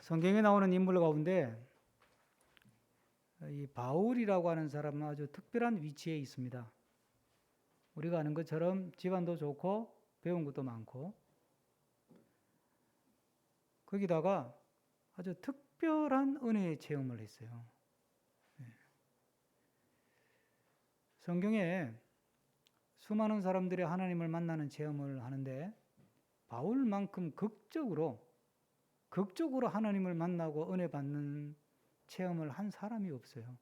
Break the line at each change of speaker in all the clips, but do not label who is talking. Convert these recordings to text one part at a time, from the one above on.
성경에 나오는 인물 가운데 이 바울이라고 하는 사람은 아주 특별한 위치에 있습니다. 우리가 아는 것처럼 집안도 좋고 배운 것도 많고 거기다가 아주 특별한 은혜의 체험을 했어요. 성경에 수많은 사람들이 하나님을 만나는 체험을 하는데 바울만큼 극적으로 하나님을 만나고 은혜 받는 체험을 한 사람이 없어요.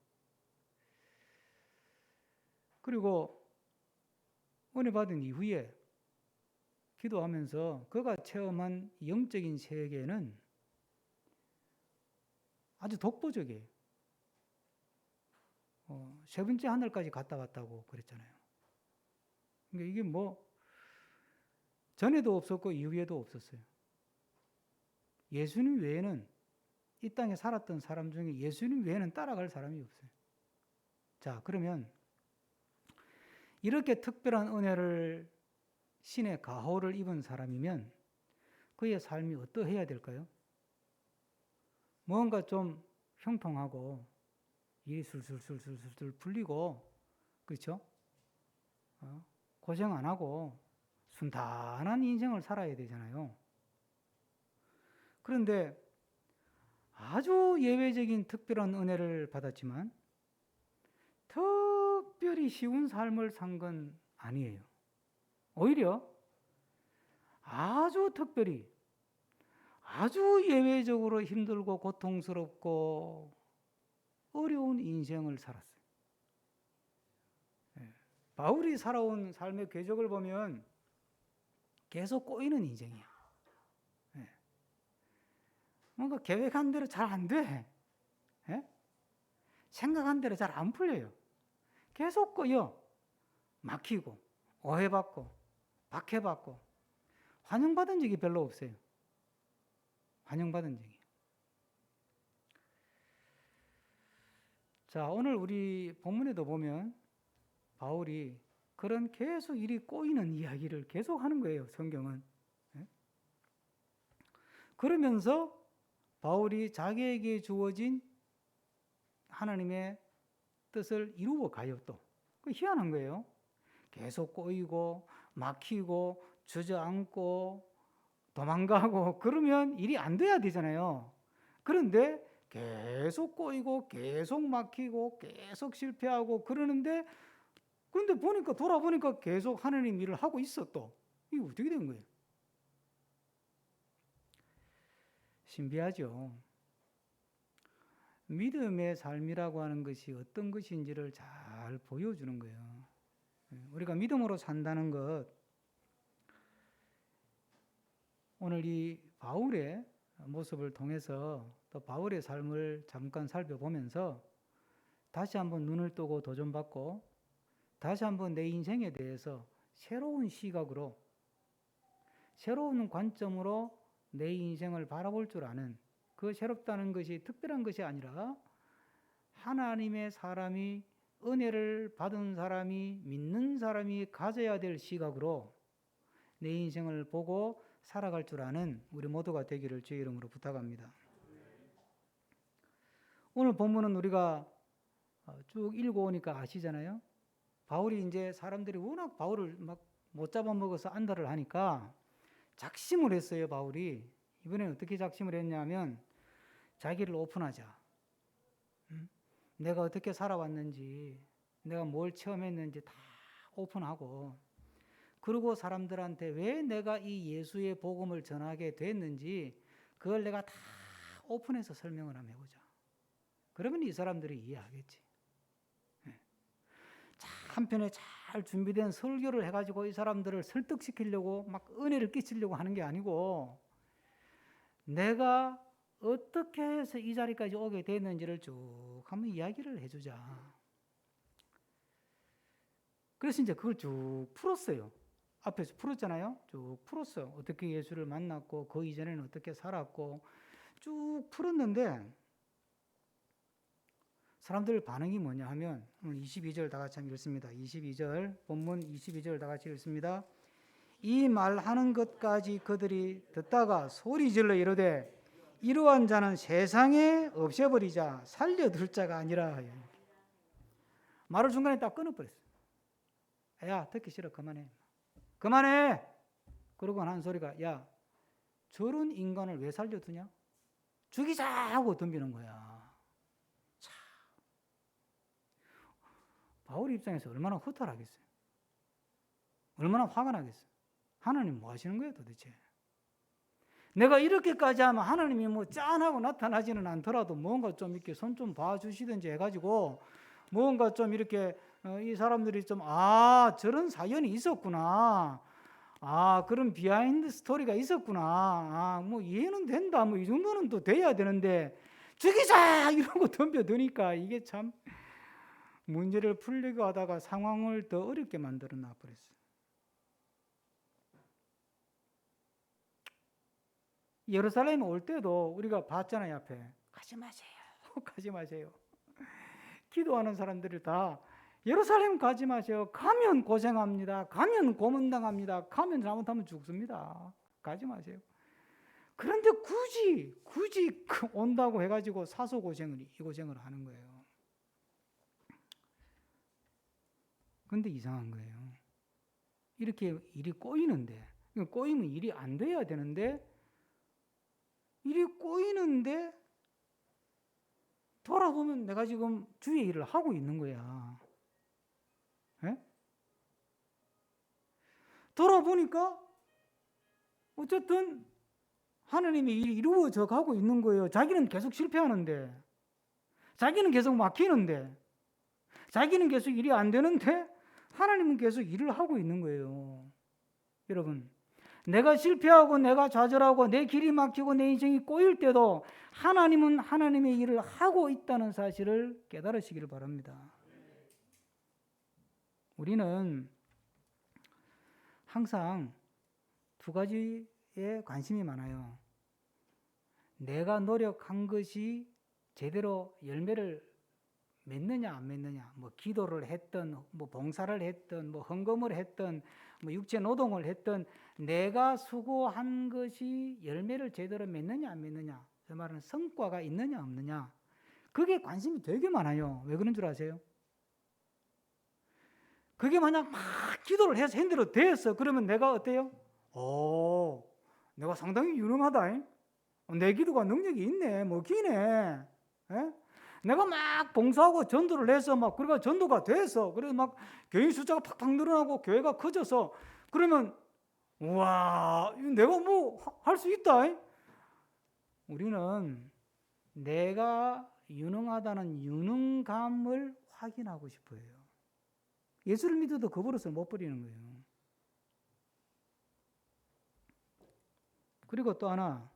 그리고 은혜 받은 이후에 기도하면서 그가 체험한 영적인 세계는 아주 독보적이에요. 세 번째 하늘까지 갔다 왔다고 그랬잖아요. 그러니까 이게 뭐 전에도 없었고 이후에도 없었어요. 예수님 외에는 이 땅에 살았던 사람 중에 예수님 외에는 따라갈 사람이 없어요. 자, 그러면 이렇게 특별한 은혜를 신의 가호를 입은 사람이면 그의 삶이 어떠해야 될까요? 뭔가 좀 형통하고 일이 술술술술술 풀리고 그렇죠? 고생 안 하고 순탄한 인생을 살아야 되잖아요. 그런데 아주 예외적인 특별한 은혜를 받았지만 특별히 쉬운 삶을 산 건 아니에요. 오히려 아주 특별히 아주 예외적으로 힘들고 고통스럽고 어려운 인생을 살았어요. 바울이 살아온 삶의 궤적을 보면 계속 꼬이는 인생이야. 뭔가 계획한 대로 잘 안 돼. 생각한 대로 잘 안 풀려요. 계속 꼬여. 막히고 오해받고 박해받고 환영받은 적이 별로 없어요. 환영받은 적이. 자, 오늘 우리 본문에도 보면 바울이 그런 계속 일이 꼬이는 이야기를 계속 하는 거예요. 성경은. 그러면서 바울이 자기에게 주어진 하나님의 뜻을 이루어 가요. 또 그 희한한 거예요. 계속 꼬이고 막히고 주저앉고 도망가고 그러면 일이 안 돼야 되잖아요. 그런데 계속 꼬이고 계속 막히고 계속 실패하고 그러는데 근데 돌아보니까 계속 하나님 일을 하고 있어. 또 이게 어떻게 된 거예요? 신비하죠. 믿음의 삶이라고 하는 것이 어떤 것인지를 잘 보여주는 거예요. 우리가 믿음으로 산다는 것, 오늘 이 바울의 모습을 통해서 또 바울의 삶을 잠깐 살펴보면서 다시 한번 눈을 뜨고 도전받고 다시 한번 내 인생에 대해서 새로운 시각으로 새로운 관점으로 내 인생을 바라볼 줄 아는 그 새롭다는 것이 특별한 것이 아니라 하나님의 사람이 은혜를 받은 사람이 믿는 사람이 가져야 될 시각으로 내 인생을 보고 살아갈 줄 아는 우리 모두가 되기를 주의 이름으로 부탁합니다. 오늘 본문은 우리가 쭉 읽어오니까 아시잖아요. 바울이 이제 사람들이 워낙 바울을 막 못 잡아먹어서 안달을 하니까 작심을 했어요. 바울이 이번에는 어떻게 작심을 했냐면 자기를 오픈하자. 내가 어떻게 살아왔는지 내가 뭘 체험했는지 다 오픈하고 그리고 사람들한테 왜 내가 이 예수의 복음을 전하게 됐는지 그걸 내가 다 오픈해서 설명을 한번 해보자. 그러면 이 사람들이 이해하겠지. 한편에 잘 준비된 설교를 해가지고 이 사람들을 설득시키려고 막 은혜를 끼치려고 하는 게 아니고 내가 어떻게 해서 이 자리까지 오게 됐는지를 쭉 한번 이야기를 해주자. 그래서 이제 그걸 쭉 풀었어요. 앞에서 풀었잖아요. 쭉 풀었어요. 어떻게 예수를 만났고 그 이전에는 어떻게 살았고 쭉 풀었는데 사람들 반응이 뭐냐 하면 22절 다 같이 한번 읽습니다. 22절 본문 22절 다 같이 읽습니다. 이 말하는 것까지 그들이 듣다가 소리질러 이르되 이러한 자는 세상에 없애버리자 살려둘 자가 아니라. 말을 중간에 딱 끊어버렸어요. 야, 듣기 싫어. 그만해. 그만해. 그러고 한 소리가, 야, 저런 인간을 왜 살려두냐? 죽이자 하고 덤비는 거야. 참. 바울 입장에서 얼마나 허탈하겠어요. 얼마나 화가 나겠어요. 하나님 뭐 하시는 거예요 도대체? 내가 이렇게까지 하면 하나님이 뭐 짠하고 나타나지는 않더라도 뭔가 좀 이렇게 손 좀 봐주시든지 해가지고 뭔가 좀 이렇게 이 사람들이 좀 저런 사연이 있었구나. 그런 비하인드 스토리가 있었구나. 뭐 이해는 된다. 뭐 이 정도는 또 돼야 되는데 죽이자 이러고 덤벼드니까 이게 참 문제를 풀려고 하다가 상황을 더 어렵게 만들어 놔버렸어요. 예루살렘에 올 때도 우리가 봤잖아요. 앞에 가지 마세요. 가지 마세요. 기도하는 사람들이 다 예루살렘 가지 마세요. 가면 고생합니다. 가면 고문당합니다. 가면 잘못하면 죽습니다. 가지 마세요. 그런데 굳이 온다고 해가지고 이 고생을 하는 거예요. 그런데 이상한 거예요. 이렇게 일이 꼬이는데, 꼬이면 일이 안 돼야 되는데, 일이 꼬이는데 돌아보면 내가 지금 주의 일을 하고 있는 거야. 예? 돌아보니까 어쨌든 하나님의 일이 이루어져 가고 있는 거예요. 자기는 계속 실패하는데, 자기는 계속 막히는데, 자기는 계속 일이 안 되는데 하나님은 계속 일을 하고 있는 거예요. 여러분, 내가 실패하고 내가 좌절하고 내 길이 막히고 내 인생이 꼬일 때도 하나님은 하나님의 일을 하고 있다는 사실을 깨달으시기를 바랍니다. 우리는 항상 두 가지에 관심이 많아요. 내가 노력한 것이 제대로 열매를 맺느냐 안 맺느냐, 뭐 기도를 했든 뭐 봉사를 했든 뭐 헌금을 했든 뭐 육체 노동을 했든 내가 수고한 것이 열매를 제대로 맺느냐 안 맺느냐, 그 말은 성과가 있느냐 없느냐, 그게 관심이 되게 많아요. 왜 그런 줄 아세요? 그게 만약 막 기도를 해서 핸들로 됐어. 그러면 내가 어때요? 내가 상당히 유능하다. 내 기도가 능력이 있네. 먹히네. 에? 내가 막 봉사하고 전도를 해서 막 그러니까 전도가 돼서 그래서 막 교인 숫자가 팍팍 늘어나고 교회가 커져서 그러면 우와, 내가 뭐 할 수 있다. 우리는 내가 유능하다는 유능감을 확인하고 싶어요. 예수를 믿어도 그 버릇을 못 버리는 거예요. 그리고 또 하나,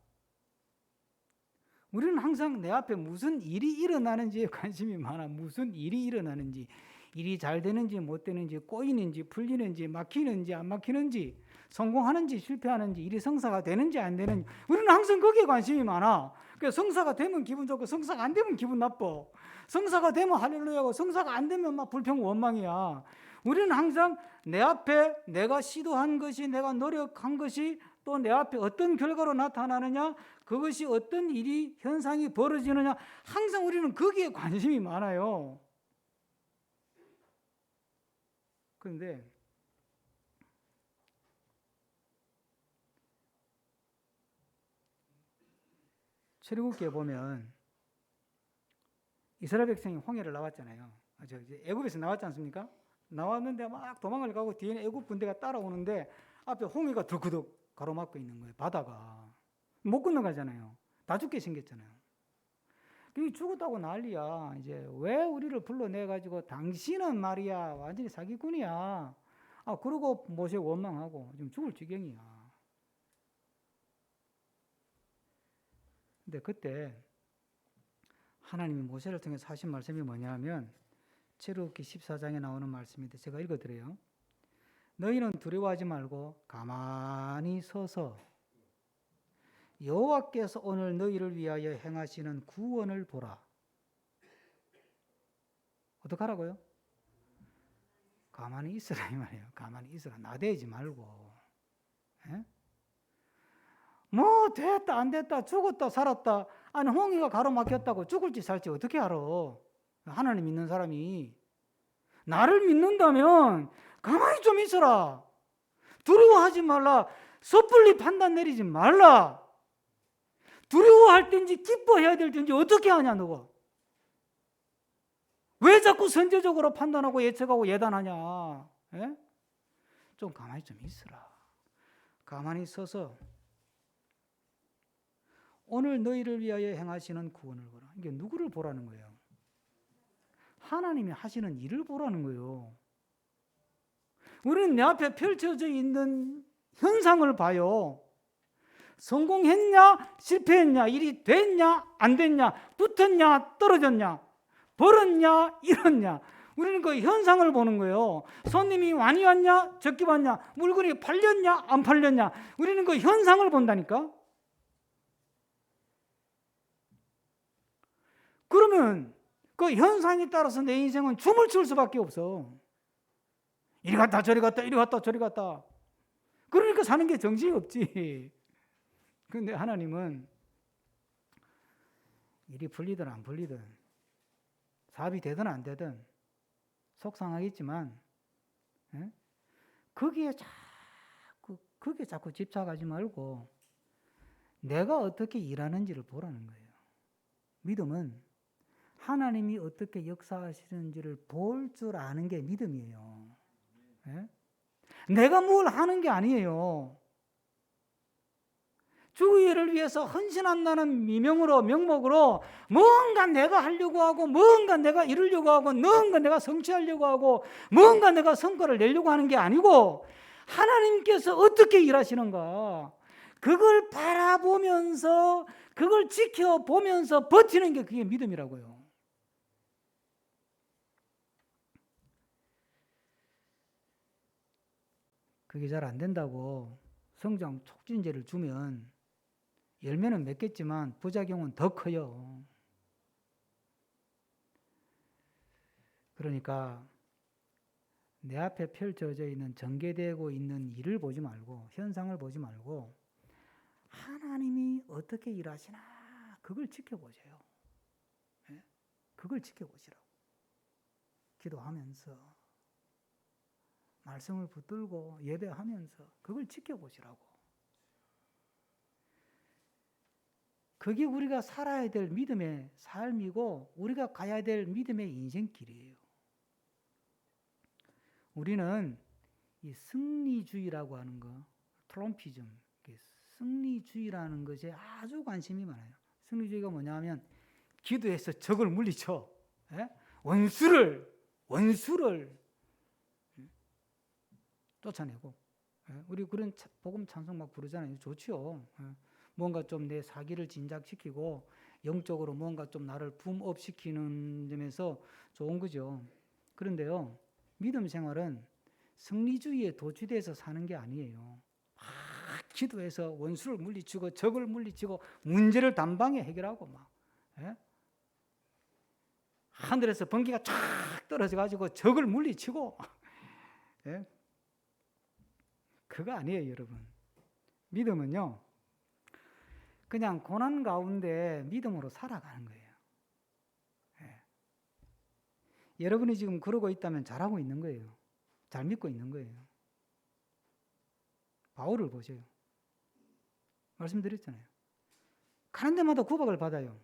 우리는 항상 내 앞에 무슨 일이 일어나는지에 관심이 많아. 무슨 일이 일어나는지, 일이 잘 되는지 못 되는지, 꼬이는지 풀리는지 막히는지 안 막히는지, 성공하는지 실패하는지, 일이 성사가 되는지 안 되는지, 우리는 항상 거기에 관심이 많아. 그래서 성사가 되면 기분 좋고 성사가 안 되면 기분 나빠. 성사가 되면 할렐루야고 성사가 안 되면 막 불평 원망이야. 우리는 항상 내 앞에 내가 시도한 것이, 내가 노력한 것이 또 내 앞에 어떤 결과로 나타나느냐, 그것이 어떤 일이 현상이 벌어지느냐, 항상 우리는 거기에 관심이 많아요. 그런데 출애굽기에 보면 이스라엘 백성이 홍해를 나왔잖아요. 애굽에서 나왔지 않습니까? 나왔는데 막 도망을 가고 뒤에는 애굽 군대가 따라오는데 앞에 홍해가 덕후덕 가로막고 있는 거예요. 바다가 못 건너가잖아요. 다 죽게 생겼잖아요. 그게 죽었다고 난리야. 이제 왜 우리를 불러내 가지고 당신은 말이야 완전히 사기꾼이야. 그러고 모세 원망하고 지금 죽을 지경이야. 근데 그때 하나님이 모세를 통해서 하신 말씀이 뭐냐면 출애굽기 14장에 나오는 말씀인데 제가 읽어드려요. 너희는 두려워하지 말고 가만히 서서 여호와께서 오늘 너희를 위하여 행하시는 구원을 보라. 어떡하라고요? 가만히 있으라 이 말이에요. 가만히 있으라. 나대지 말고. 에? 뭐 됐다 안 됐다 죽었다 살았다 아니 홍해가 가로막혔다고 죽을지 살지 어떻게 알아? 하나님 믿는 사람이 나를 믿는다면 가만히 좀 있어라. 두려워하지 말라. 섣불리 판단 내리지 말라. 두려워할 땐지 기뻐해야 될 땐지 어떻게 하냐 너가? 왜 자꾸 선제적으로 판단하고 예측하고 예단하냐? 에? 좀 가만히 좀 있어라. 가만히 서서 오늘 너희를 위하여 행하시는 구원을 보라. 이게 누구를 보라는 거예요? 하나님이 하시는 일을 보라는 거예요. 우리는 내 앞에 펼쳐져 있는 현상을 봐요. 성공했냐 실패했냐 일이 됐냐 안 됐냐 붙었냐 떨어졌냐 벌었냐 잃었냐 우리는 그 현상을 보는 거예요. 손님이 많이 왔냐 적게 왔냐 물건이 팔렸냐 안 팔렸냐 우리는 그 현상을 본다니까. 그러면 그 현상에 따라서 내 인생은 춤을 출 수밖에 없어. 이리 갔다 저리 갔다 이리 갔다 저리 갔다. 그러니까 사는 게 정신이 없지. 그런데 하나님은 일이 풀리든 안 풀리든 사업이 되든 안 되든 속상하겠지만 거기에 자꾸 집착하지 말고 내가 어떻게 일하는지를 보라는 거예요. 믿음은 하나님이 어떻게 역사하시는지를 볼 줄 아는 게 믿음이에요. 내가 뭘 하는 게 아니에요. 주의 일을 위해서 헌신한다는 미명으로 명목으로 뭔가 내가 하려고 하고 뭔가 내가 이루려고 하고 뭔가 내가 성취하려고 하고 뭔가 내가 성과를 내려고 하는 게 아니고 하나님께서 어떻게 일하시는가 그걸 바라보면서 그걸 지켜보면서 버티는 게 그게 믿음이라고요. 그게 잘 안 된다고 성장 촉진제를 주면 열매는 맺겠지만 부작용은 더 커요. 그러니까 내 앞에 펼쳐져 있는 전개되고 있는 일을 보지 말고 현상을 보지 말고 하나님이 어떻게 일하시나 그걸 지켜보세요. 그걸 지켜보시라고. 기도하면서 말씀을 붙들고 예배하면서 그걸 지켜보시라고. 그게 우리가 살아야 될 믿음의 삶이고 우리가 가야 될 믿음의 인생길이에요. 우리는 이 승리주의라고 하는 거, 트럼피즘, 승리주의라는 것에 아주 관심이 많아요. 승리주의가 뭐냐면 기도해서 적을 물리쳐, 원수를 쫓아내고, 우리 그런 복음 찬송 막 부르잖아요. 좋지요. 뭔가 좀 내 사기를 진작시키고 영적으로 뭔가 좀 나를 붐업 시키는 점에서 좋은 거죠. 그런데요, 믿음 생활은 승리주의에 도취돼서 사는 게 아니에요. 기도해서 원수를 물리치고 적을 물리치고 문제를 단방에 해결하고 막 하늘에서 번개가 쫙 떨어져 가지고 적을 물리치고 그거 아니에요, 여러분. 믿음은요, 그냥 고난 가운데 믿음으로 살아가는 거예요. 여러분이 지금 그러고 있다면 잘하고 있는 거예요. 잘 믿고 있는 거예요. 바울을 보세요. 말씀드렸잖아요. 가는 데마다 구박을 받아요.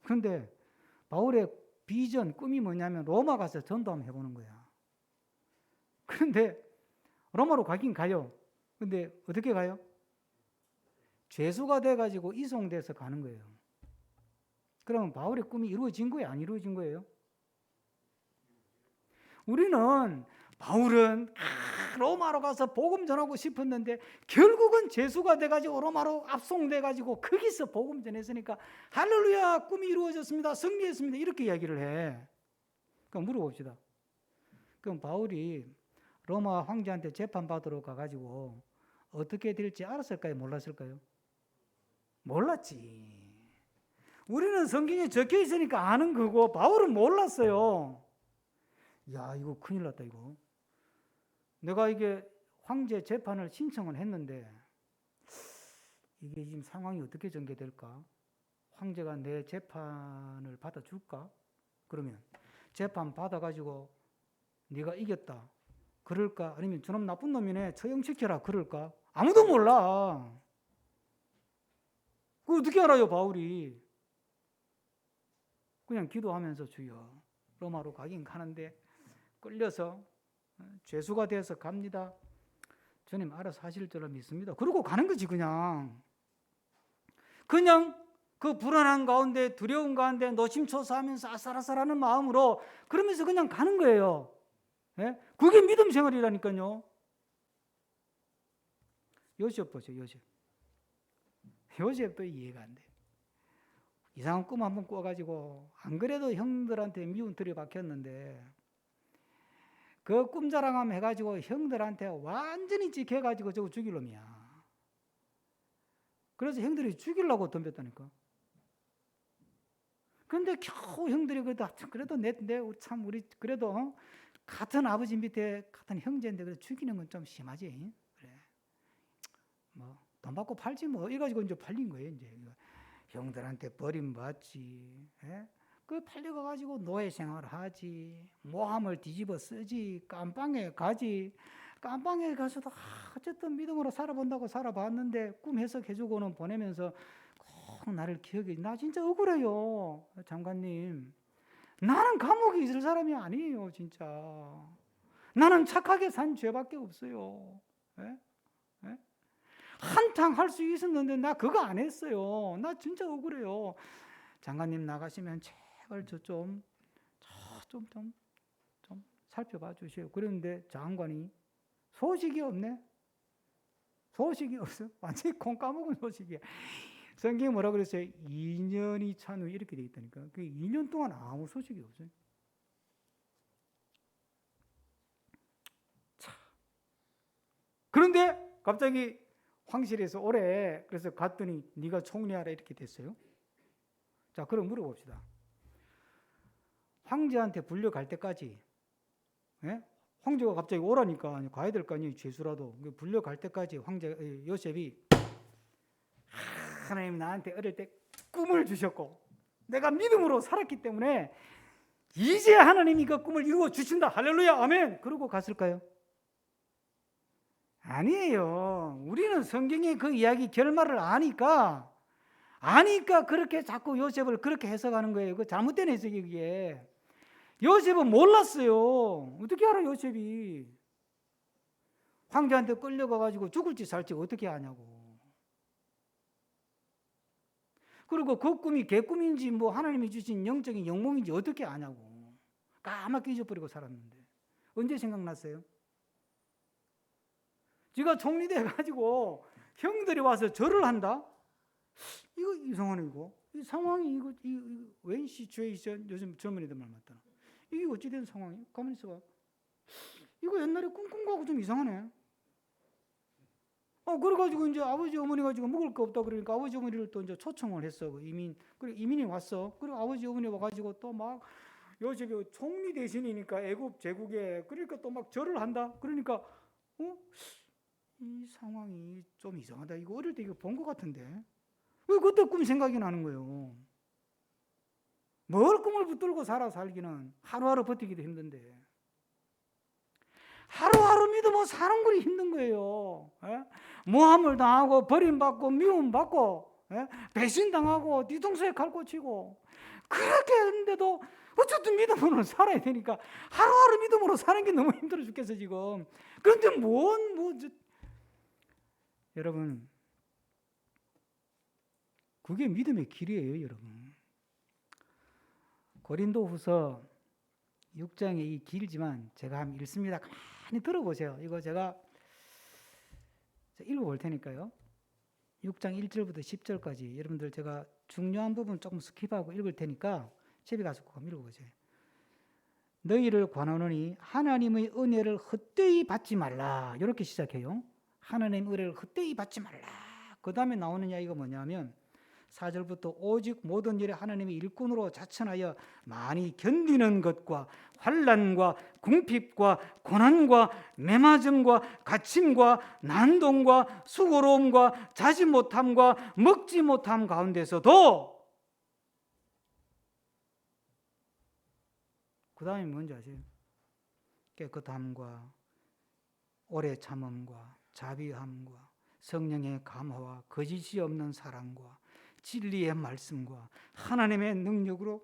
그런데 바울의 비전, 꿈이 뭐냐면 로마 가서 전도 한번 해보는 거야. 그런데 로마로 가긴 가요. 근데 어떻게 가요? 죄수가 돼가지고 이송돼서 가는 거예요. 그러면 바울의 꿈이 이루어진 거예요? 안 이루어진 거예요? 우리는 바울은 로마로 가서 복음 전하고 싶었는데 결국은 죄수가 돼가지고 로마로 압송돼가지고 거기서 복음 전했으니까 할렐루야 꿈이 이루어졌습니다. 승리했습니다. 이렇게 이야기를 해. 그럼 물어봅시다. 그럼 바울이 로마 황제한테 재판받으러 가가지고 어떻게 될지 알았을까요? 몰랐을까요? 몰랐지. 우리는 성경에 적혀 있으니까 아는 거고 바울은 몰랐어요. 야, 이거 큰일 났다 이거. 내가 이게 황제 재판을 신청을 했는데 이게 지금 상황이 어떻게 전개될까? 황제가 내 재판을 받아줄까? 그러면 재판 받아가지고 네가 이겼다 그럴까? 아니면 저놈 나쁜 놈이네 처형시켜라 그럴까? 아무도 몰라. 그거 어떻게 알아요, 바울이? 그냥 기도하면서 주여 로마로 가긴 가는데 끌려서 죄수가 돼서 갑니다. 주님 알아서 하실 줄로 믿습니다. 그러고 가는 거지. 그냥 그 불안한 가운데 두려운 가운데 노심초사하면서 아슬아슬하는 마음으로 그러면서 그냥 가는 거예요. 예? 그게 믿음 생활이라니까요. 요셉 보죠. 요셉도 이해가 안 돼. 이상한 꿈 한번 꿔가지고 안 그래도 형들한테 미운 틀이 박혔는데 그 꿈자랑함 해가지고 형들한테 완전히 찍혀가지고 저거 죽일 놈이야. 그래서 형들이 죽이려고 덤볐다니까. 근데 겨우 형들이 그래도 우리 그래도 같은 아버지 밑에 같은 형제인데 그래 죽이는 건 좀 심하지. 그래. 뭐 돈 받고 팔지 뭐 이가지고 이제 팔린 거예요. 이제 형들한테 버림받지. 예? 그 팔려가지고 노예 생활을 하지. 모함을 뒤집어 쓰지. 깜빵에 가지. 깜빵에 가서도 어쨌든 믿음으로 살아본다고 살아봤는데 꿈 해석해주고는 보내면서 꼭 나를 기억해. 나 진짜 억울해요. 장관님. 나는 감옥에 있을 사람이 아니에요. 진짜. 나는 착하게 산 죄밖에 없어요. 예? 예? 한탕 할 수 있었는데 나 그거 안 했어요. 나 진짜 억울해요. 장관님 나가시면 제발 좀 살펴봐 주세요. 그런데 장관이 소식이 없네. 소식이 없어. 완전히 콩 까먹은 소식이야. 성경에 뭐라 그랬어요? 2년이 찬 후 이렇게 돼 있다니까. 그 2년 동안 아무 소식이 없어요. 자. 그런데 갑자기 황실에서 오래 그래서 갔더니 네가 총리하라 이렇게 됐어요. 자, 그럼 물어봅시다. 황제한테 불려갈 때까지, 예? 황제가 갑자기 오라니까 가야 될 거 아니에요. 죄수라도. 불려갈 때까지 요셉이 하나님 나한테 어릴 때 꿈을 주셨고 내가 믿음으로 살았기 때문에 이제 하나님이 그 꿈을 이루어 주신다. 할렐루야, 아멘. 그러고 갔을까요? 아니에요. 우리는 성경의 그 이야기 결말을 아니까 그렇게 자꾸 요셉을 그렇게 해석하는 거예요. 그 잘못된 해석이 그게. 요셉은 몰랐어요. 어떻게 알아, 요셉이. 황제한테 끌려가가지고 죽을지 살지 어떻게 아냐고. 그리고 그 꿈이 개꿈인지 뭐 하나님이 주신 영적인 영몽인지 어떻게 아냐고. 까맣게 잊어버리고 살았는데. 언제 생각났어요? 지가 총리돼가지고 형들이 와서 절을 한다? 이거 이상하네, 이거. 이 상황이, 이거 웬 시츄에이션, 요즘 젊은 애들 말 맞다. 이게 어찌된 상황이야? 가만히 있어봐. 이거 옛날에 꿈꾼 거하고 좀 이상하네. 그래가지고 이제 아버지 어머니가 지금 먹을 거 없다 그러니까 아버지 어머니를 또 이제 초청을 했어. 그리고 이민이 왔어. 그리고 아버지 어머니 와가지고 또 막 요셉이 총리 대신이니까 애굽 제국에 그러니까 또 막 절을 한다. 그러니까 이 상황이 좀 이상하다. 이거 어릴 때 이거 본 것 같은데 왜 그때 꿈 생각이 나는 거예요? 뭘 꿈을 붙들고 살기는 하루하루 버티기도 힘든데 하루하루 믿으면 사는 거 힘든 거예요. 예? 모함을 당하고 버림받고 미움받고 배신당하고 뒤통수에 칼 꽂히고 그렇게 했는데도 어쨌든 믿음으로 살아야 되니까 하루하루 믿음으로 사는 게 너무 힘들어 죽겠어 지금. 그런데 여러분 그게 믿음의 길이에요. 여러분 고린도후서 6장에 이 길지만 제가 한번 읽습니다. 가만히 들어보세요. 이거 제가 읽어볼 테니까요. 6장 1절부터 10절까지 여러분들 제가 중요한 부분 조금 스킵하고 읽을 테니까 집에 가서 꼭 한번 읽어보세요. 너희를 권하노니 하나님의 은혜를 헛되이 받지 말라. 이렇게 시작해요. 하나님의 은혜를 헛되이 받지 말라. 그 다음에 나오는 이야기가 뭐냐면 4절부터 오직 모든 일에 하나님의 일꾼으로 자천하여 많이 견디는 것과 환난과 궁핍과 고난과 매맞음과 갇힘과 난동과 수고로움과 자지 못함과 먹지 못함 가운데서도 그 다음에 뭔지 아세요? 깨끗함과 오래 참음과 자비함과 성령의 감화와 거짓이 없는 사랑과 진리의 말씀과 하나님의 능력으로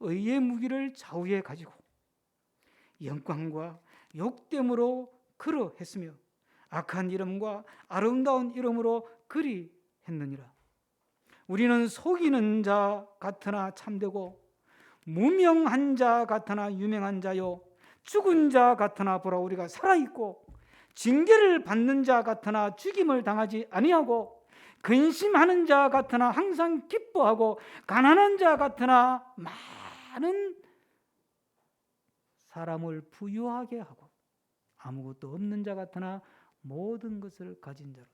의의 무기를 좌우에 가지고 영광과 욕됨으로 그러했으며 악한 이름과 아름다운 이름으로 그리 했느니라. 우리는 속이는 자 같으나 참되고 무명한 자 같으나 유명한 자요 죽은 자 같으나 보라 우리가 살아있고 징계를 받는 자 같으나 죽임을 당하지 아니하고 근심하는 자 같으나 항상 기뻐하고 가난한 자 같으나 많은 사람을 부유하게 하고 아무것도 없는 자 같으나 모든 것을 가진 자로다.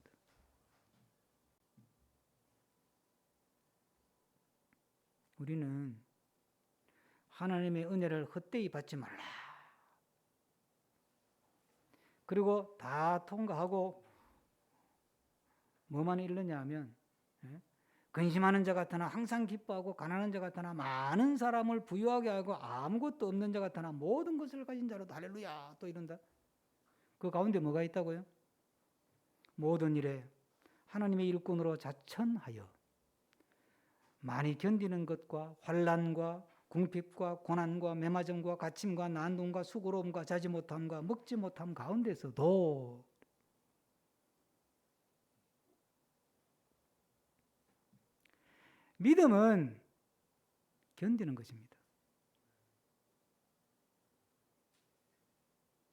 우리는 하나님의 은혜를 헛되이 받지 말라. 그리고 다 통과하고 뭐만 이르느냐 하면 근심하는 자 같으나 항상 기뻐하고 가난한 자 같으나 많은 사람을 부유하게 하고 아무것도 없는 자 같으나 모든 것을 가진 자로다. 할렐루야. 또 이런다. 그 가운데 뭐가 있다고요? 모든 일에 하나님의 일꾼으로 자천하여 많이 견디는 것과 환난과 궁핍과 고난과 매맞음과 갇힘과 난동과 수고로움과 자지 못함과 먹지 못함 가운데서도 믿음은 견디는 것입니다.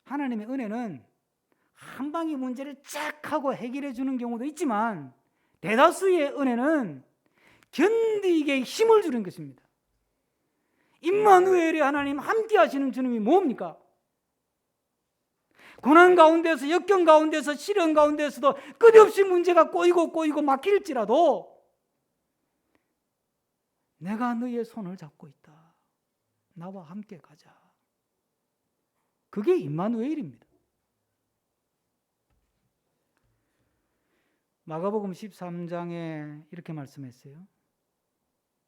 하나님의 은혜는 한 방의 문제를 쫙 하고 해결해 주는 경우도 있지만 대다수의 은혜는 견디게 힘을 주는 것입니다. 임마누엘이 하나님 함께 하시는 주님이 뭡니까? 고난 가운데서 역경 가운데서 시련 가운데서도 끝없이 문제가 꼬이고 막힐지라도 내가 너의 손을 잡고 있다. 나와 함께 가자. 그게 임마누엘입니다. 마가복음 13장에 이렇게 말씀했어요.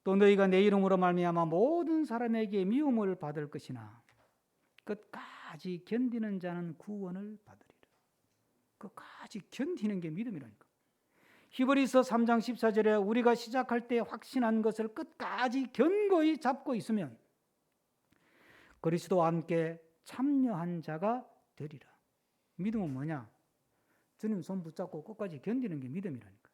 또 너희가 내 이름으로 말미암아 모든 사람에게 미움을 받을 것이나 끝까지 견디는 자는 구원을 받으리라. 끝까지 견디는 게 믿음이라니까. 히브리서 3장 14절에 우리가 시작할 때 확신한 것을 끝까지 견고히 잡고 있으면 그리스도와 함께 참여한 자가 되리라. 믿음은 뭐냐? 주님 손 붙잡고 끝까지 견디는 게 믿음이라니까.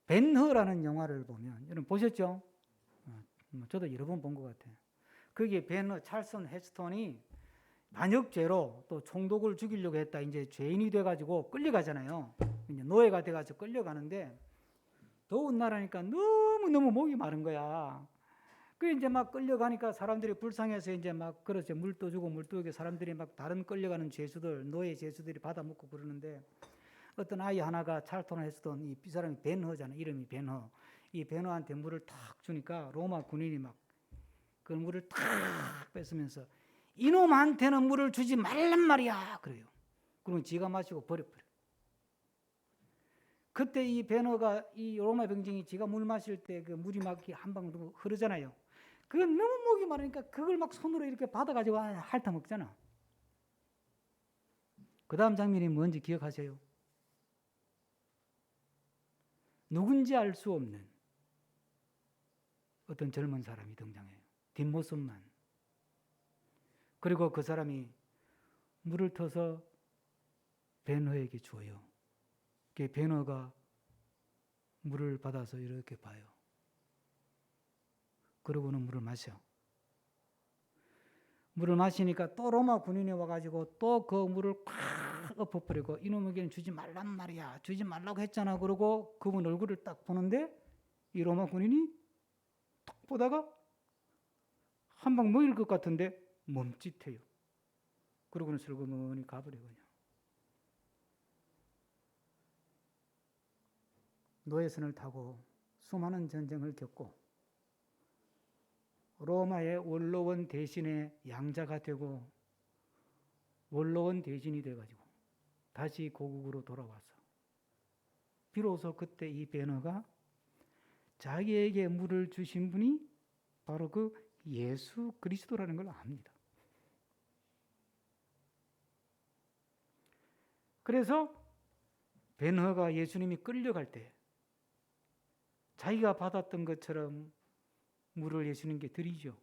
벤허라는 영화를 보면 여러분 보셨죠? 저도 여러 번 본 것 같아요. 거기에 벤허 찰슨 헤스턴이 반역죄로 또 총독을 죽이려고 했다. 이제 죄인이 돼가지고 끌려가잖아요. 이제 노예가 돼가지고 끌려가는데 더운 나라니까 너무 목이 마른 거야. 그 이제 막 끌려가니까 사람들이 불쌍해서 이제 막 그렇죠. 물도 주고 사람들이 막 다른 끌려가는 죄수들 노예 죄수들이 받아 먹고 그러는데 어떤 아이 하나가 찰턴을 했었던 이 사람이 벤허잖아. 이름이 벤허. 이 벤허한테 물을 탁 주니까 로마 군인이 막 그 물을 탁 뺏으면서 이놈한테는 물을 주지 말란 말이야. 그래요. 그러면 지가 마시고 버려버려. 그때 이 벤허가 이 로마 병정이 지가 물 마실 때 그 물이 막 한 방 흐르잖아요. 그건 너무 목이 마르니까 그걸 막 손으로 이렇게 받아가지고 핥아 먹잖아. 그 다음 장면이 뭔지 기억하세요? 누군지 알 수 없는 어떤 젊은 사람이 등장해요. 뒷모습만. 그리고 그 사람이 물을 터서 벤허에게 줘요. 벤허가 물을 받아서 이렇게 봐요. 그러고는 물을 마셔. 물을 마시니까 또 로마 군인이 와가지고 또 그 물을 팍 엎어버리고 이놈에게는 주지 말란 말이야. 주지 말라고 했잖아. 그러고 그분 얼굴을 딱 보는데 이 로마 군인이 딱 보다가 한 방 먹일 것 같은데 멈칫해요. 그러고는 슬그머니 가버려 그냥. 노예선을 타고 수많은 전쟁을 겪고 로마의 원로원 대신에 양자가 되고 원로원 대신이 돼가지고 다시 고국으로 돌아와서 비로소 그때 이 베너가 자기에게 물을 주신 분이 바로 그 예수 그리스도라는 걸 압니다. 그래서 베너가 예수님이 끌려갈 때 자기가 받았던 것처럼 물을 예수님께 드리죠.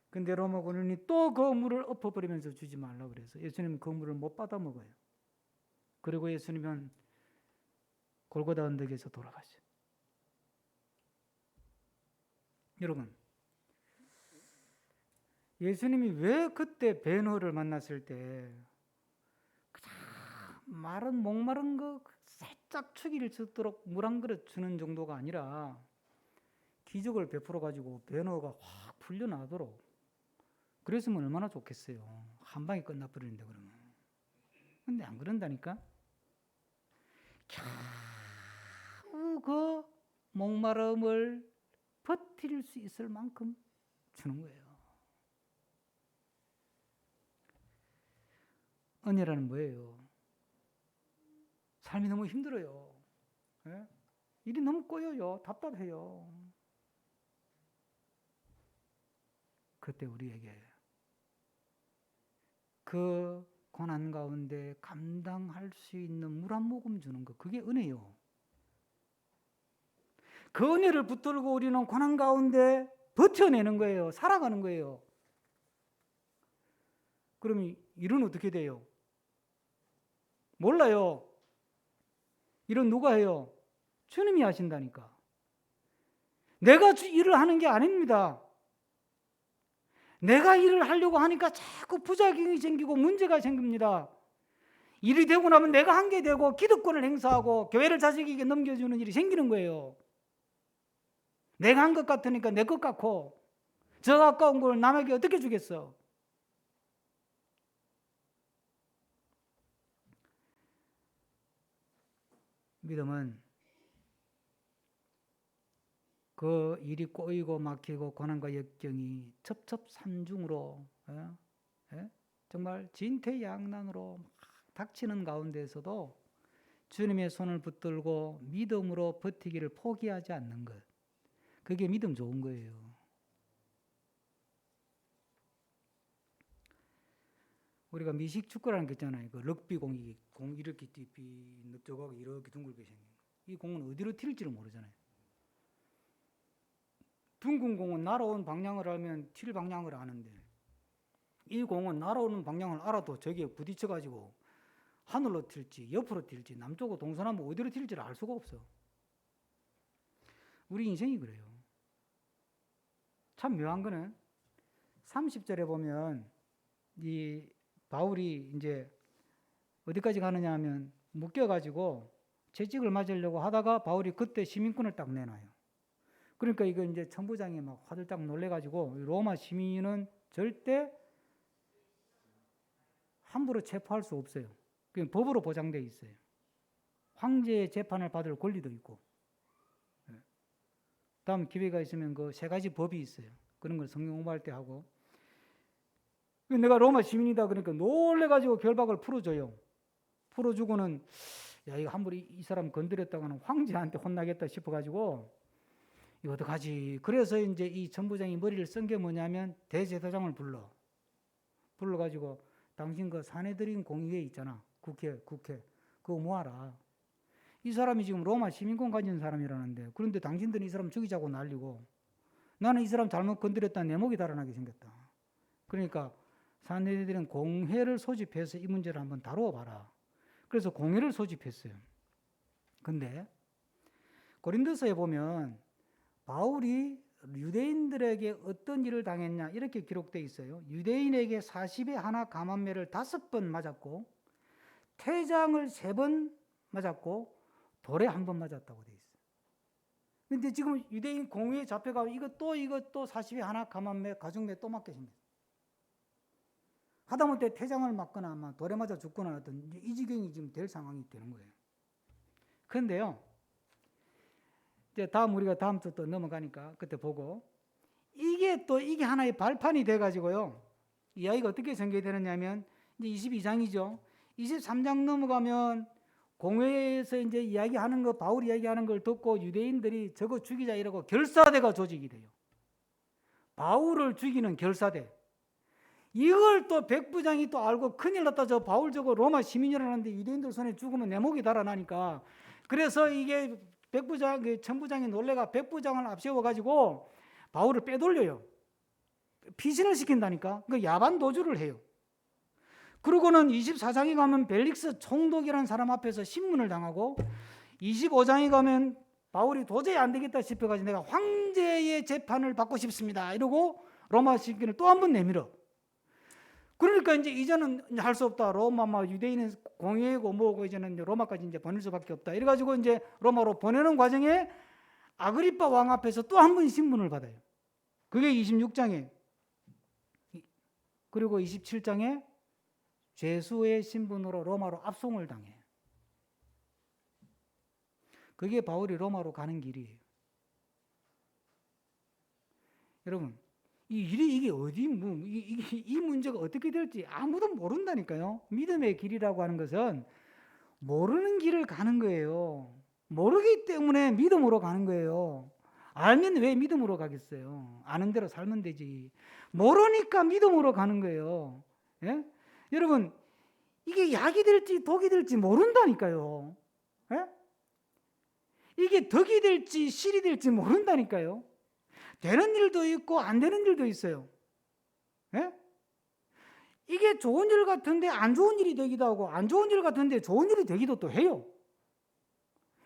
근데 로마 군인이 또 그 물을 엎어버리면서 주지 말라고 그래서 예수님은 그 물을 못 받아 먹어요. 그리고 예수님은 골고다 언덕에서 돌아가죠. 여러분, 예수님이 왜 그때 베너를 만났을 때 마른 목마른 거 살짝 추기를 쳤도록 물 한 그릇 주는 정도가 아니라 기적을 베풀어 가지고 베너가 확 풀려나도록 그랬으면 얼마나 좋겠어요. 한 방에 끝나버리는데 그러면. 근데 안 그런다니까. 겨우 그 목마름을 버틸 수 있을 만큼 주는 거예요. 은혜라는 뭐예요? 삶이 너무 힘들어요. 예? 일이 너무 꼬여요. 답답해요. 그때 우리에게 그 고난 가운데 감당할 수 있는 물 한 모금 주는 거, 그게 은혜요. 그 은혜를 붙들고 우리는 고난 가운데 버텨내는 거예요. 살아가는 거예요. 그럼 일은 어떻게 돼요? 몰라요. 일은 누가 해요? 주님이 하신다니까. 내가 일을 하는 게 아닙니다. 내가 일을 하려고 하니까 자꾸 부작용이 생기고 문제가 생깁니다. 일이 되고 나면 내가 한 게 되고 기득권을 행사하고 교회를 자식에게 넘겨주는 일이 생기는 거예요. 내가 한 것 같으니까 내 것 같고 저 가까운 걸 남에게 어떻게 주겠어? 믿음은 그 일이 꼬이고 막히고 고난과 역경이 첩첩산중으로 정말 진퇴양난으로 막 닥치는 가운데에서도 주님의 손을 붙들고 믿음으로 버티기를 포기하지 않는 것, 그게 믿음 좋은 거예요. 우리가 미식축구라는 게 있잖아요. 그 럭비 공이 공 이렇게 띠삐 넓적하고 이렇게 둥글게 생긴 거. 이 공은 어디로 튈지를 모르잖아요. 둥근 공은 날아온 방향을 알면 튈 방향을 아는데 이 공은 날아오는 방향을 알아도 저기에 부딪혀가지고 하늘로 튈지 옆으로 튈지 남쪽으로 동서남북 어디로 튈지를 알 수가 없어. 우리 인생이 그래요. 참 묘한 거는 30절에 보면 이 바울이 이제 어디까지 가느냐 하면 묶여가지고 채찍을 맞으려고 하다가 바울이 그때 시민권을 딱 내놔요. 그러니까 이거 이제 천부장이 막 화들짝 놀래가지고 로마 시민은 절대 함부로 체포할 수 없어요. 그냥 법으로 보장되어 있어요. 황제의 재판을 받을 권리도 있고. 다음 기회가 있으면 그 세 가지 법이 있어요. 그런 걸 성경 공부할 때 하고. 내가 로마 시민이다 그러니까 놀래가지고 결박을 풀어줘요. 풀어주고는 야 이거 함부로 이 사람 건드렸다가는 황제한테 혼나겠다 싶어가지고 이거 어떡하지? 그래서 이제 이 전부장이 머리를 쓴 게 뭐냐면 대제사장을 불러가지고 당신 그 사내들인 공의회 있잖아. 국회 그거 모아라. 이 사람이 지금 로마 시민권 가진 사람이라는데 그런데 당신들은 이 사람 죽이자고 난리고 나는 이 사람 잘못 건드렸다 내 목이 달아나게 생겼다. 그러니까 사내들은 공회를 소집해서 이 문제를 한번 다루어 봐라. 그래서 공회를 소집했어요. 근데 고린도서에 보면 바울이 유대인들에게 어떤 일을 당했냐 이렇게 기록되어 있어요. 유대인에게 40에 하나 감한매를 5번 맞았고 퇴장을 3번 맞았고 돌에 1번 맞았다고 되어 있어요. 그런데 지금 유대인 공회에 잡혀가고 이것도 40에 하나 감한매 가중매 또 맞게 생겼어요. 하다못해 태장을 맞거나 아마 돌에 맞아 죽거나 어떤 이 지경이 지금 될 상황이 되는 거예요. 그런데요, 이제 우리가 다음 주 또 넘어가니까 그때 보고 이게 하나의 발판이 돼가지고요. 이 아이가 어떻게 전개되느냐면 이제 22장이죠. 23장 넘어가면 공회에서 이제 이야기하는 거, 바울 이야기하는 걸 듣고 유대인들이 저거 죽이자 이러고 결사대가 조직이 돼요. 바울을 죽이는 결사대. 이걸 또 백부장이 또 알고 큰일 났다. 저 바울 저거 로마 시민이라는데 유대인들 손에 죽으면 내 목이 달아나니까. 그래서 이게 백부장, 천부장이 놀래가 백부장을 앞세워가지고 바울을 빼돌려요. 피신을 시킨다니까. 그 야반 도주를 해요. 그러고는 24장에 가면 벨릭스 총독이라는 사람 앞에서 신문을 당하고 25장에 가면 바울이 도저히 안 되겠다 싶어가지고 내가 황제의 재판을 받고 싶습니다. 이러고 로마 시민을 또 한 번 내밀어. 그러니까 이제는 할 수 없다. 로마 유대인은 공회고 뭐고 이제는 로마까지 이제 보낼 수밖에 없다. 이래가지고 이제 로마로 보내는 과정에 아그리파 왕 앞에서 또 한 번 신문을 받아요. 그게 26장에 그리고 27장에 죄수의 신분으로 로마로 압송을 당해. 그게 바울이 로마로 가는 길이에요. 여러분, 이게 어디, 이 문제가 어떻게 될지 아무도 모른다니까요. 믿음의 길이라고 하는 것은 모르는 길을 가는 거예요. 모르기 때문에 믿음으로 가는 거예요. 알면 왜 믿음으로 가겠어요? 아는 대로 살면 되지. 모르니까 믿음으로 가는 거예요. 예? 여러분, 이게 약이 될지 독이 될지 모른다니까요. 예? 이게 덕이 될지 실이 될지 모른다니까요. 되는 일도 있고 안 되는 일도 있어요. 예? 이게 좋은 일 같은데 안 좋은 일이 되기도 하고 안 좋은 일 같은데 좋은 일이 되기도 또 해요.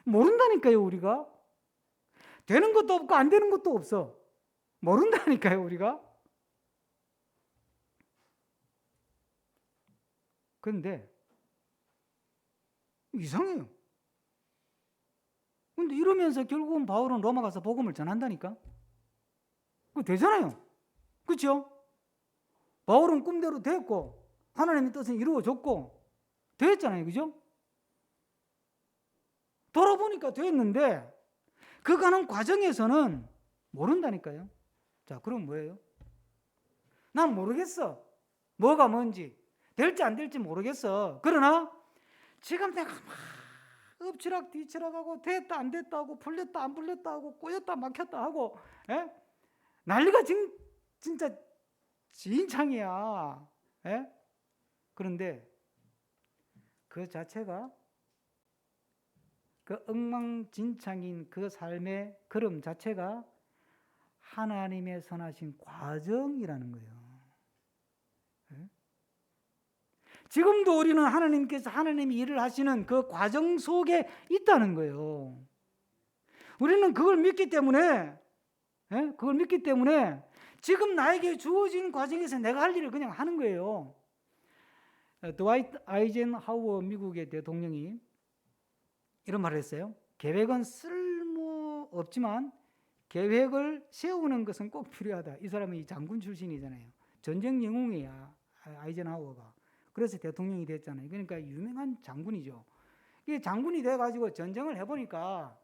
모른다니까요, 우리가. 되는 것도 없고 안 되는 것도 없어. 모른다니까요, 우리가. 그런데 이상해요. 근데 이러면서 결국은 바울은 로마 가서 복음을 전한다니까. 그거 되잖아요. 그렇죠? 바울은 꿈대로 됐고 하나님의 뜻은 이루어졌고 됐잖아요. 그죠? 돌아보니까 됐는데 그 가는 과정에서는 모른다니까요. 자, 그럼 뭐예요? 난 모르겠어. 뭐가 뭔지. 될지 안 될지 모르겠어. 그러나 지금 내가 막 엎치락 뒤치락 하고 됐다 안 됐다 하고 풀렸다 안 풀렸다 하고 꼬였다 막혔다 하고 난리가 진짜 진창이야. 그런데 그 자체가 그 엉망진창인 그 삶의 걸음 자체가 하나님의 선하신 과정이라는 거예요. 지금도 우리는 하나님께서 하나님이 일을 하시는 그 과정 속에 있다는 거예요. 우리는 그걸 믿기 때문에 지금 나에게 주어진 과정에서 내가 할 일을 그냥 하는 거예요. 드와이트 아이젠하워 미국의 대통령이 이런 말을 했어요. 계획은 쓸모없지만 계획을 세우는 것은 꼭 필요하다. 이 사람은 이 장군 출신이잖아요. 전쟁 영웅이야, 아이젠하워가. 그래서 대통령이 됐잖아요. 그러니까 유명한 장군이죠. 이 장군이 돼가지고 전쟁을 해보니까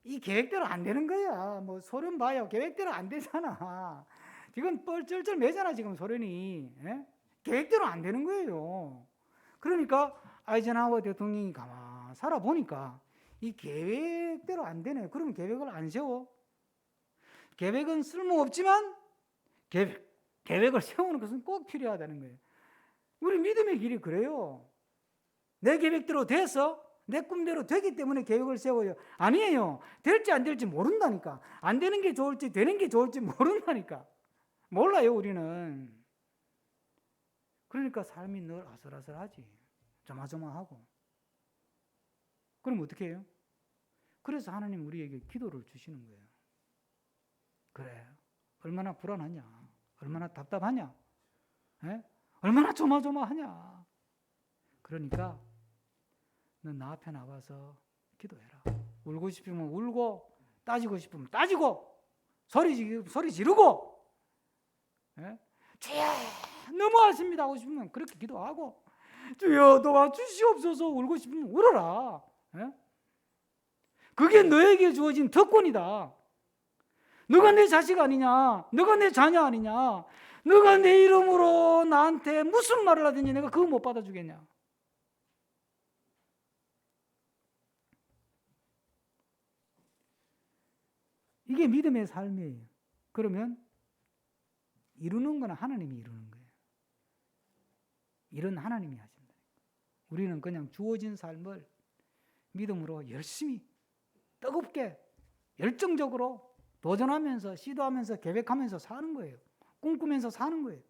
이 계획대로 안 되는 거야. 뭐 소련 봐요. 계획대로 안 되잖아. 지금 뻘쩔쩔 매잖아, 지금 소련이. 계획대로 안 되는 거예요. 그러니까 아이젠하워 대통령이 가만 살아보니까 이 계획대로 안 되네. 그러면 계획을 안 세워. 계획은 쓸모없지만 계획을 세우는 것은 꼭 필요하다는 거예요. 우리 믿음의 길이 그래요. 내 계획대로 돼서 내 꿈대로 되기 때문에 계획을 세워요. 아니에요. 될지 안 될지 모른다니까. 안 되는 게 좋을지 되는 게 좋을지 모른다니까. 몰라요, 우리는. 그러니까 삶이 늘 아슬아슬하지. 조마조마하고. 그럼 어떻게 해요? 그래서 하나님 우리에게 기도를 주시는 거예요. 그래, 얼마나 불안하냐, 얼마나 답답하냐, 얼마나 조마조마하냐. 그러니까 넌 나 앞에 나와서 기도해라. 울고 싶으면 울고, 따지고 싶으면 따지고, 소리 지르고, 주여 너무 기도하십니다 하고 싶으면 그렇게 기도하고, 주여 도와주시옵소서 울고 싶으면 울어라. 예? 그게 너에게 주어진 특권이다. 너가 내 자식 아니냐? 너가 내 자녀 아니냐? 너가 내 이름으로 나한테 무슨 말을 하든지 내가 그거 못 받아주겠냐? 이게 믿음의 삶이에요. 그러면 이루는 건 하나님이 이루는 거예요. 일은 하나님이 하신다. 우리는 그냥 주어진 삶을 믿음으로 열심히 뜨겁게 열정적으로 도전하면서 시도하면서 계획하면서 사는 거예요. 꿈꾸면서 사는 거예요.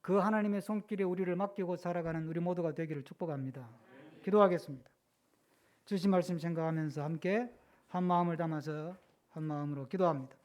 그 하나님의 손길에 우리를 맡기고 살아가는 우리 모두가 되기를 축복합니다. 기도하겠습니다. 주신 말씀 생각하면서 함께 한 마음을 담아서 한 마음으로 기도합니다.